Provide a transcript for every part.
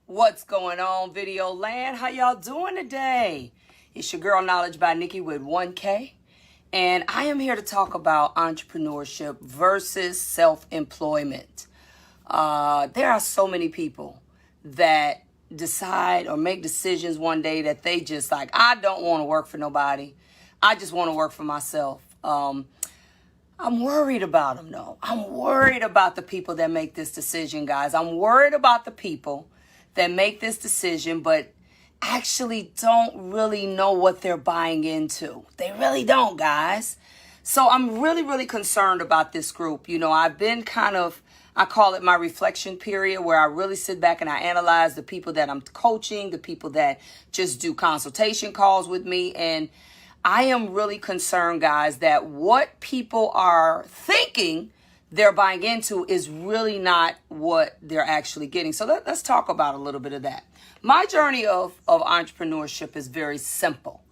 What's going on, video land? How y'all doing today? It's your girl Knowledge by Nikki with 1K, and I am here to talk about entrepreneurship versus self-employment. There are so many people that decide or make decisions one day that they just like, I don't want to work for nobody. I just want to work for myself. I'm worried about them, though. I'm worried about the people that make this decision, guys. I'm worried about the people that make this decision, but actually don't really know what they're buying into. They really don't, guys. So I'm really concerned about this group. You know, I've been I call it my reflection period, where I really sit back and I analyze the people that I'm coaching, the people that just do consultation calls with me. And I am really concerned, guys, that what people are thinking they're buying into is really not what they're actually getting. So let's talk about a little bit of that. My journey of entrepreneurship is very simple.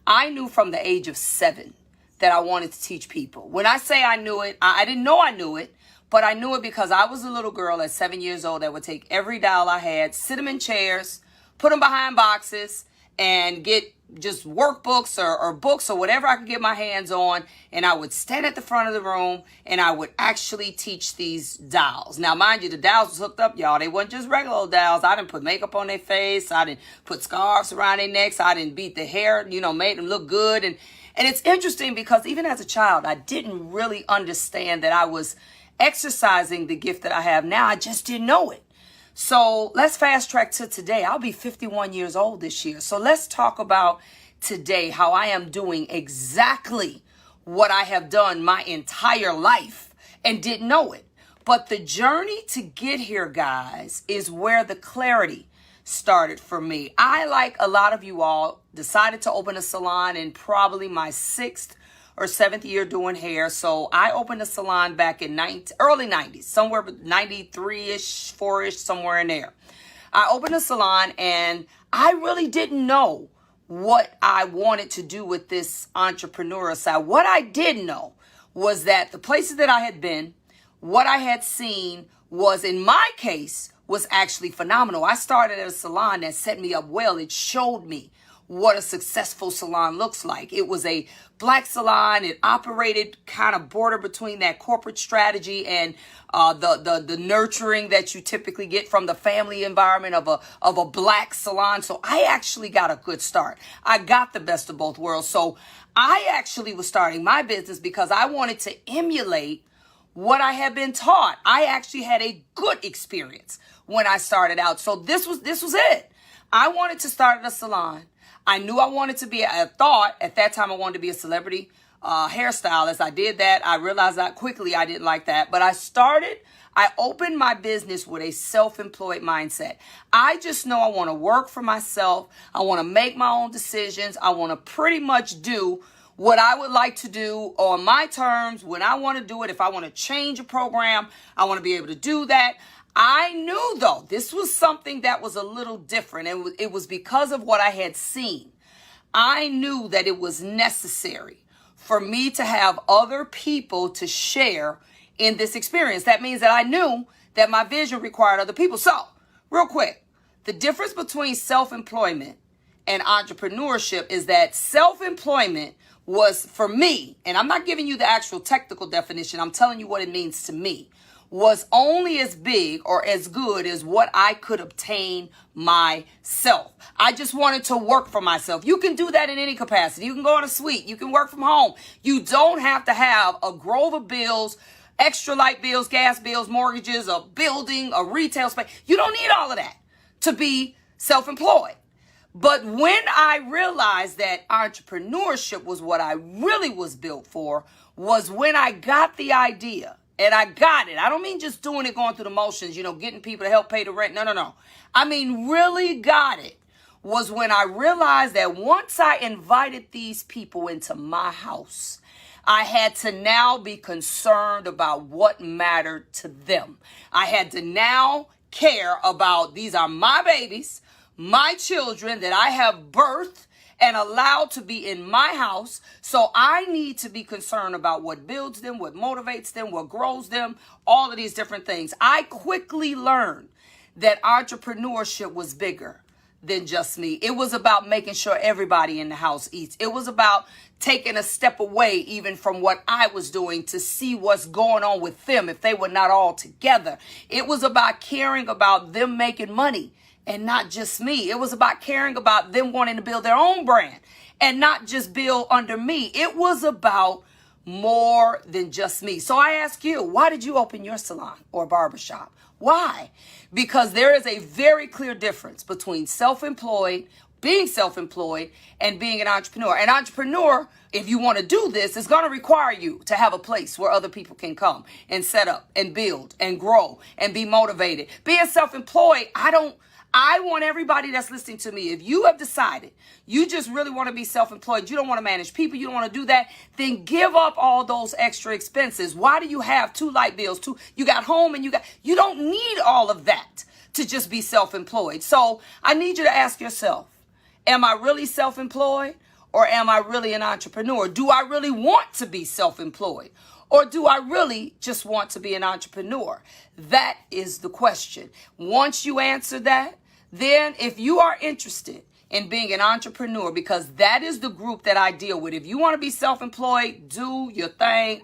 I knew from the age of 7 that I wanted to teach people. When I say I knew it, I didn't know I knew it, but I knew it because I was a little girl at 7 years old that would take every doll I had, sit them in chairs, put them behind boxes, and get just workbooks or books or whatever I could get my hands on. And I would stand at the front of the room and I would actually teach these dolls. Now, mind you, the dolls was hooked up, y'all. They weren't just regular old dolls. I didn't put makeup on their face. I didn't put scarves around their necks. I didn't beat the hair, made them look good. And it's interesting because even as a child, I didn't really understand that I was exercising the gift that I have now. I just didn't know it. So let's fast track to today. I'll be 51 years old this year. So let's talk about today, how I am doing exactly what I have done my entire life and didn't know it. But the journey to get here, guys, is where the clarity started for me. I, like a lot of you all, decided to open a salon in probably my 6th or 7th year doing hair. So I opened a salon back in early 90s, somewhere 93-ish, 4-ish, somewhere in there. I opened a salon and I really didn't know what I wanted to do with this entrepreneurial side. What I did know was that the places that I had been, what I had seen was, in my case, was actually phenomenal. I started at a salon that set me up well. It showed me what a successful salon looks like. It was a black salon. It operated kind of border between that corporate strategy and the nurturing that you typically get from the family environment of a black salon. So I actually got a good start. I got the best of both worlds. So I actually was starting my business because I wanted to emulate what I had been taught. I actually had a good experience when I started out. So this was it. I wanted to start at a salon. I knew I wanted to be, I thought at that time I wanted to be a celebrity hairstylist. I did that. I realized that quickly I didn't like that. But I opened my business with a self-employed mindset. I just know I want to work for myself. I want to make my own decisions. I want to pretty much do what I would like to do on my terms when I want to do it. If I want to change a program, I want to be able to do that. I knew, though, this was something that was a little different, and it was because of what I had seen. I knew that it was necessary for me to have other people to share in this experience. That means that I knew that my vision required other people. So, real quick, the difference between self-employment and entrepreneurship is that self-employment was, for me, and I'm not giving you the actual technical definition, I'm telling you what it means to me, was only as big or as good as what I could obtain myself. I just wanted to work for myself. You can do that in any capacity. You can go on a suite. You can work from home. You don't have to have a grove of bills, extra light bills, gas bills, mortgages, a building, a retail space. You don't need all of that to be self-employed. But when I realized that entrepreneurship was what I really was built for, was when I got the idea. And I got it. I don't mean just doing it, going through the motions, getting people to help pay the rent. No. I mean, really got it was when I realized that once I invited these people into my house, I had to now be concerned about what mattered to them. I had to now care about, these are my babies, my children that I have birthed and allowed to be in my house. So I need to be concerned about what builds them, what motivates them, what grows them, all of these different things. I quickly learned that entrepreneurship was bigger than just me. It was about making sure everybody in the house eats. It was about taking a step away even from what I was doing to see what's going on with them if they were not all together. It was about caring about them making money and not just me. It was about caring about them wanting to build their own brand and not just build under me. It was about more than just me. So I ask you, why did you open your salon or barbershop? Why? Because there is a very clear difference between being self-employed and being an entrepreneur. An entrepreneur, if you want to do this, is going to require you to have a place where other people can come and set up and build and grow and be motivated. Being self-employed, I want everybody that's listening to me, if you have decided you just really want to be self-employed, you don't want to manage people, you don't want to do that, then give up all those extra expenses. Why do you have 2 light bills? You got home and you don't need all of that to just be self-employed. So I need you to ask yourself, am I really self-employed or am I really an entrepreneur? Do I really want to be self-employed? Or do I really just want to be an entrepreneur? That is the question. Once you answer that, then if you are interested in being an entrepreneur, because that is the group that I deal with. If you want to be self-employed, do your thing.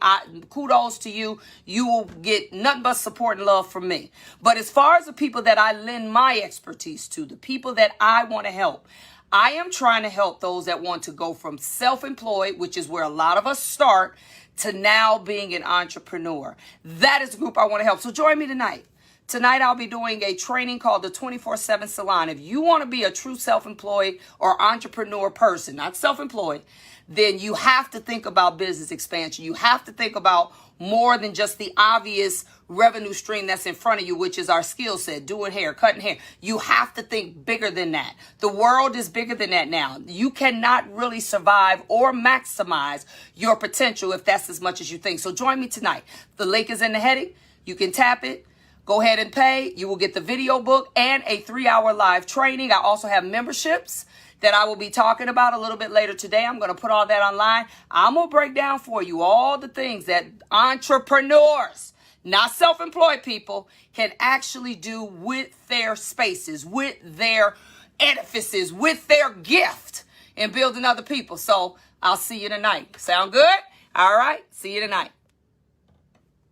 Kudos to you. You will get nothing but support and love from me. But as far as the people that I lend my expertise to, the people that I want to help, I am trying to help those that want to go from self-employed, which is where a lot of us start, to now being an entrepreneur. That is the group I want to help. So join me tonight. Tonight, I'll be doing a training called the 24/7 Salon. If you want to be a true self-employed or entrepreneur person, not self-employed, then you have to think about business expansion. You have to think about more than just the obvious revenue stream that's in front of you, which is our skill set, doing hair, cutting hair. You have to think bigger than that. The world is bigger than that now. You cannot really survive or maximize your potential if that's as much as you think. So join me tonight. The link is in the heading. You can tap it. Go ahead and pay. You will get the video book and a 3-hour live training. I also have memberships that I will be talking about a little bit later today. I'm going to put all that online. I'm going to break down for you all the things that entrepreneurs, not self-employed people, can actually do with their spaces, with their edifices, with their gift in building other people. So I'll see you tonight. Sound good? All right. See you tonight.